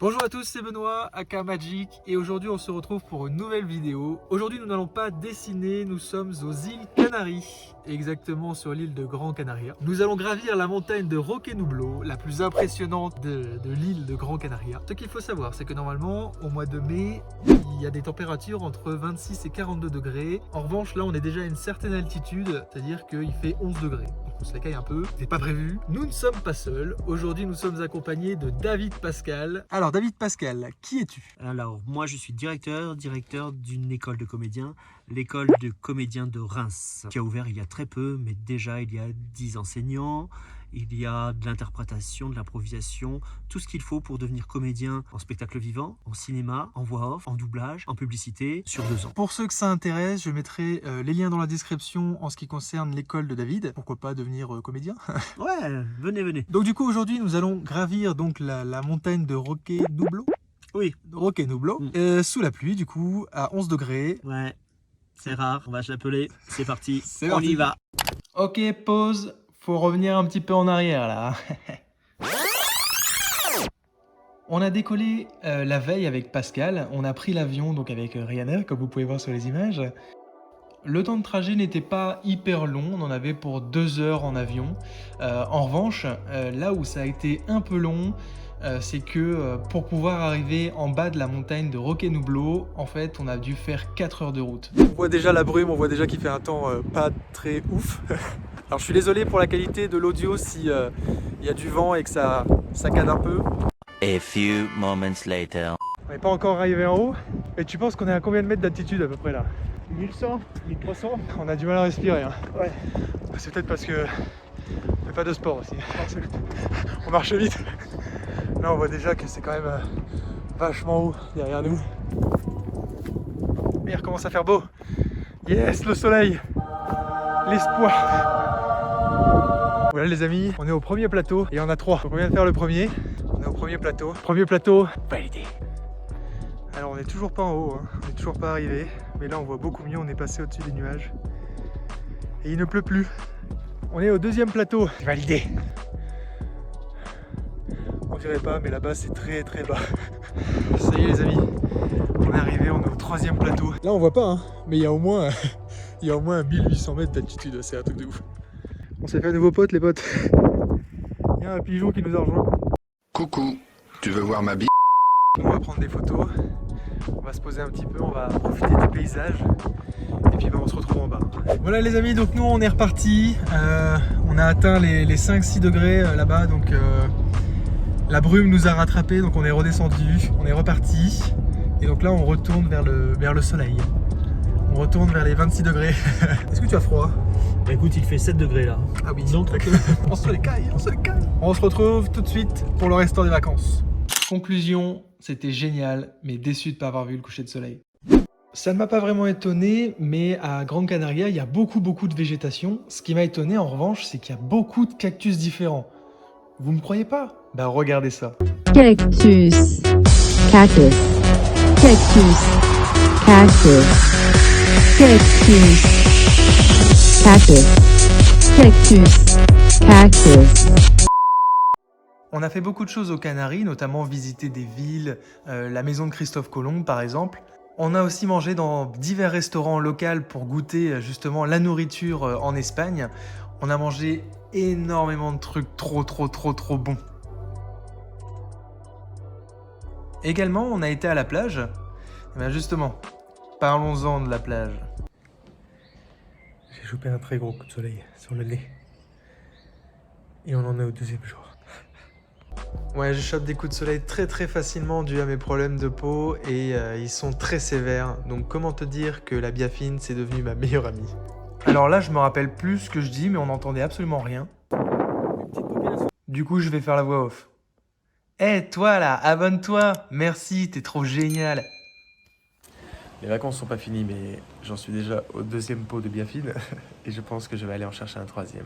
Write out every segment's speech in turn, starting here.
Bonjour à tous, c'est Benoît, aka Magic, et aujourd'hui on se retrouve pour une nouvelle vidéo. Aujourd'hui nous n'allons pas dessiner, nous sommes aux îles Canaries, exactement sur l'île de Gran Canaria. Nous allons gravir la montagne de Roque Nublo, la plus impressionnante de l'île de Gran Canaria. Ce qu'il faut savoir, c'est que normalement, au mois de mai, il y a des températures entre 26 et 42 degrés. En revanche, là on est déjà à une certaine altitude, c'est-à-dire qu'il fait 11 degrés. On se la caille un peu, c'est pas prévu. Nous ne sommes pas seuls, aujourd'hui nous sommes accompagnés de David Pascal. Alors David Pascal, qui es-tu? Alors, moi je suis directeur d'une école de comédiens, l'école de comédiens de Reims, qui a ouvert il y a très peu, mais déjà il y a 10 enseignants, il y a de l'interprétation, de l'improvisation, tout ce qu'il faut pour devenir comédien en spectacle vivant, en cinéma, en voix off, en doublage, en publicité, sur 2 ans. Pour ceux que ça intéresse, je mettrai les liens dans la description en ce qui concerne l'école de David. Pourquoi pas devenir comédien? Ouais, venez. Donc du coup aujourd'hui nous allons gravir donc la montagne de Roque Nublo. Oui. Roque Nublo, sous la pluie du coup, à 11 degrés. Ouais, c'est rare, on va se l'appeler, c'est parti, C'est on parti. y va. Ok, pause, faut revenir un petit peu en arrière là. On a décollé la veille avec Pascal, on a pris l'avion donc avec Ryanair comme vous pouvez voir sur les images. Le temps de trajet n'était pas hyper long, on en avait pour 2 heures en avion. En revanche, là où ça a été un peu long, c'est que pour pouvoir arriver en bas de la montagne de Roque Nublo, en fait, on a dû faire 4 heures de route. On voit déjà la brume, on voit déjà qu'il fait un temps pas très ouf. Alors je suis désolé pour la qualité de l'audio si il y a du vent et que ça saccade un peu. A few moments later. On n'est pas encore arrivé en haut. Et tu penses qu'on est à combien de mètres d'altitude à peu près là? 1100, 1300. On a du mal à respirer. Hein. Ouais. C'est peut-être parce que on fait pas de sport aussi. On marche vite. Là on voit déjà que c'est quand même vachement haut derrière nous. Et il recommence à faire beau. Yes, le soleil. L'espoir. Voilà les amis, on est au premier plateau et on a 3. Donc on vient de faire le premier. On est au premier plateau. Premier plateau validé. Alors on n'est toujours pas en haut, hein. On n'est toujours pas arrivé, mais là on voit beaucoup mieux, on est passé au-dessus des nuages. Et il ne pleut plus. On est au deuxième plateau, validé. On dirait pas, mais là-bas c'est très très bas. Ça y est les amis, on est arrivé, on est au troisième plateau. Là on voit pas, hein, mais il y a au moins 1800 mètres d'altitude, c'est un truc de ouf. On s'est fait un nouveau pote les potes. Il y a un pigeon qui nous a rejoint. Coucou, tu veux voir ma bite? On va prendre des photos, on va se poser un petit peu, on va profiter du paysage et puis on se retrouve en bas. Voilà les amis, donc nous on est reparti, on a atteint les 5-6 degrés là-bas, donc la brume nous a rattrapés, donc on est redescendu, on est reparti et donc là on retourne vers le soleil. On retourne vers les 26 degrés. Est-ce que tu as froid? Bah écoute, il fait 7 degrés là. Ah oui, Donc on se les caille, on se les caille. On se retrouve tout de suite pour le restant des vacances. Conclusion, c'était génial, mais déçu de ne pas avoir vu le coucher de soleil. Ça ne m'a pas vraiment étonné, mais à Gran Canaria, il y a beaucoup de végétation. Ce qui m'a étonné en revanche, c'est qu'il y a beaucoup de cactus différents. Vous me croyez pas? Bah regardez ça. Cactus, cactus, cactus, cactus, cactus, cactus, cactus, cactus. On a fait beaucoup de choses aux Canaries, notamment visiter des villes, la maison de Christophe Colomb par exemple. On a aussi mangé dans divers restaurants locaux pour goûter justement la nourriture en Espagne. On a mangé énormément de trucs trop bons. Également, on a été à la plage. Et bien justement, parlons-en de la plage. J'ai chopé un très gros coup de soleil sur le nez. Et on en est au 2e jour. Ouais, je chope des coups de soleil très facilement dû à mes problèmes de peau et ils sont très sévères. Donc comment te dire que la biafine c'est devenu ma meilleure amie. Alors là, je me rappelle plus ce que je dis, mais on n'entendait absolument rien. Du coup, je vais faire la voix off. Eh toi là, abonne-toi. Merci, t'es trop génial. Les vacances sont pas finies, mais j'en suis déjà au 2e pot de biafine et je pense que je vais aller en chercher un 3e.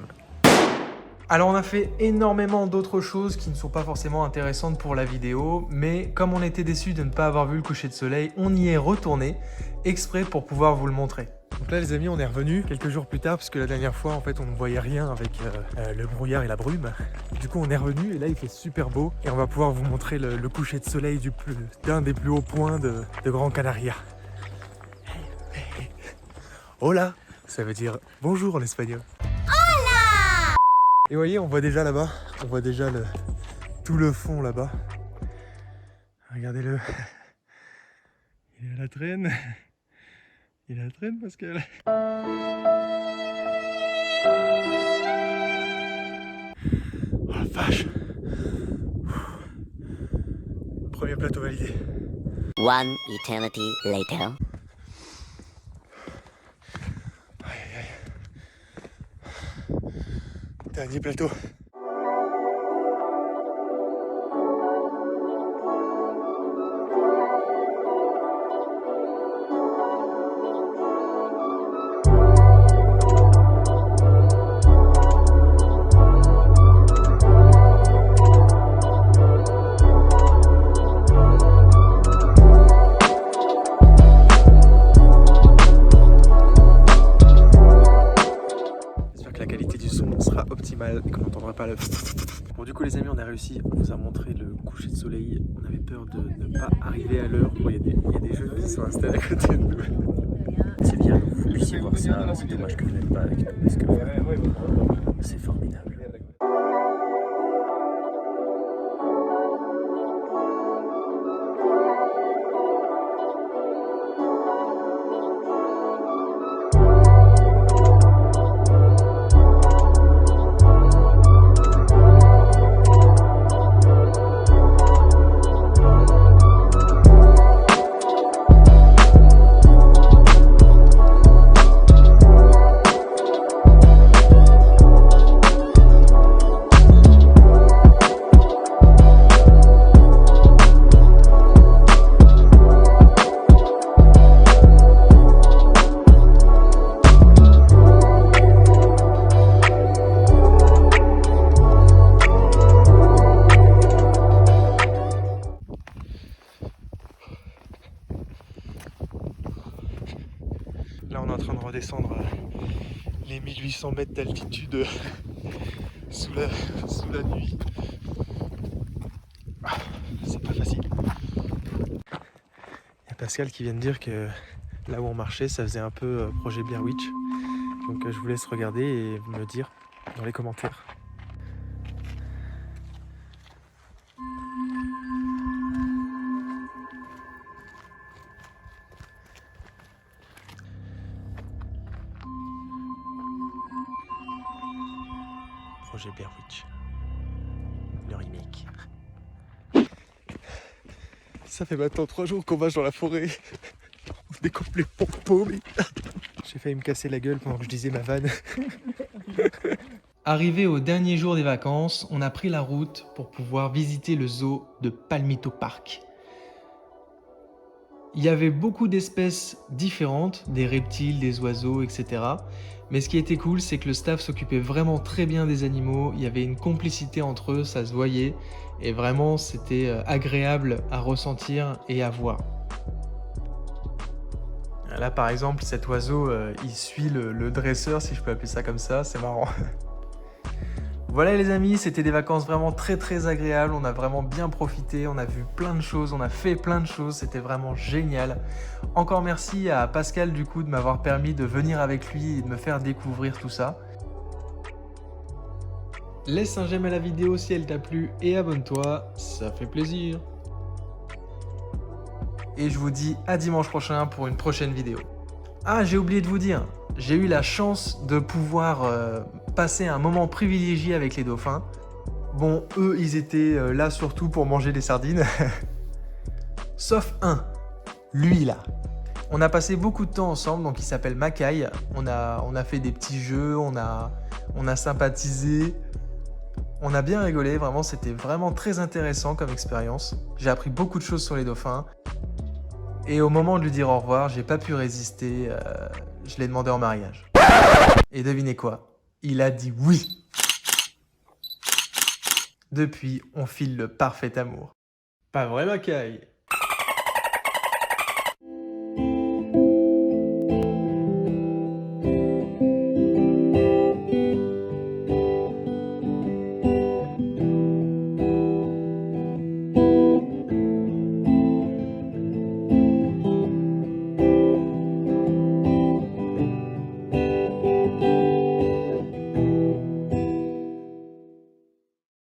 Alors on a fait énormément d'autres choses qui ne sont pas forcément intéressantes pour la vidéo, mais comme on était déçus de ne pas avoir vu le coucher de soleil, on y est retourné exprès pour pouvoir vous le montrer. Donc là les amis, on est revenu quelques jours plus tard parce que la dernière fois en fait on ne voyait rien avec le brouillard et la brume. Du coup on est revenu et là il fait super beau et on va pouvoir vous montrer le coucher de soleil d'un des plus hauts points de Gran Canaria. Hola, ça veut dire bonjour en espagnol. Hola. Et vous voyez, on voit déjà là-bas, on voit déjà tout le fond là-bas. Regardez-le. Il est à la traîne. Il est à la traîne, Pascal. Oh la vache. Premier plateau validé. One eternity later. Dernier plateau. La qualité du son sera optimale et qu'on n'entendra pas le... Bon du coup les amis, on a réussi, on vous a montré le coucher de soleil. On avait peur de ne pas arriver à l'heure. Bon, il y a des jeunes qui sont installés à côté de nous. C'est bien que vous puissiez voir ça, c'est dommage que vous n'êtes pas avec nous parce que c'est formidable. Là on est en train de redescendre les 1800 mètres d'altitude sous la nuit. Ah, c'est pas facile. Il y a Pascal qui vient de dire que là où on marchait ça faisait un peu projet Blair Witch. Donc je vous laisse regarder et me dire dans les commentaires. Projet Blair Witch, le remake. Ça fait maintenant 3 jours qu'on marche dans la forêt. On découpe les pompons, mais... J'ai failli me casser la gueule pendant que je disais ma vanne. Arrivé au dernier jour des vacances, on a pris la route pour pouvoir visiter le zoo de Palmito Park. Il y avait beaucoup d'espèces différentes, des reptiles, des oiseaux, etc. Mais ce qui était cool, c'est que le staff s'occupait vraiment très bien des animaux, il y avait une complicité entre eux, ça se voyait, et vraiment c'était agréable à ressentir et à voir. Là par exemple, cet oiseau, il suit le dresseur, si je peux appeler ça comme ça, c'est marrant. Voilà les amis, c'était des vacances vraiment très agréables, on a vraiment bien profité, on a vu plein de choses, on a fait plein de choses, c'était vraiment génial. Encore merci à Pascal du coup de m'avoir permis de venir avec lui et de me faire découvrir tout ça. Laisse un j'aime à la vidéo si elle t'a plu et abonne-toi, ça fait plaisir. Et je vous dis à dimanche prochain pour une prochaine vidéo. Ah, j'ai oublié de vous dire, j'ai eu la chance de pouvoir passer un moment privilégié avec les dauphins. Bon, eux, ils étaient là surtout pour manger des sardines. Sauf un, lui là. On a passé beaucoup de temps ensemble, donc il s'appelle Makai. On a fait des petits jeux, on a sympathisé. On a bien rigolé, vraiment, c'était vraiment très intéressant comme expérience. J'ai appris beaucoup de choses sur les dauphins. Et au moment de lui dire au revoir, j'ai pas pu résister, je l'ai demandé en mariage. Et devinez quoi? Il a dit oui. Depuis, on file le parfait amour. Pas vrai, Makai?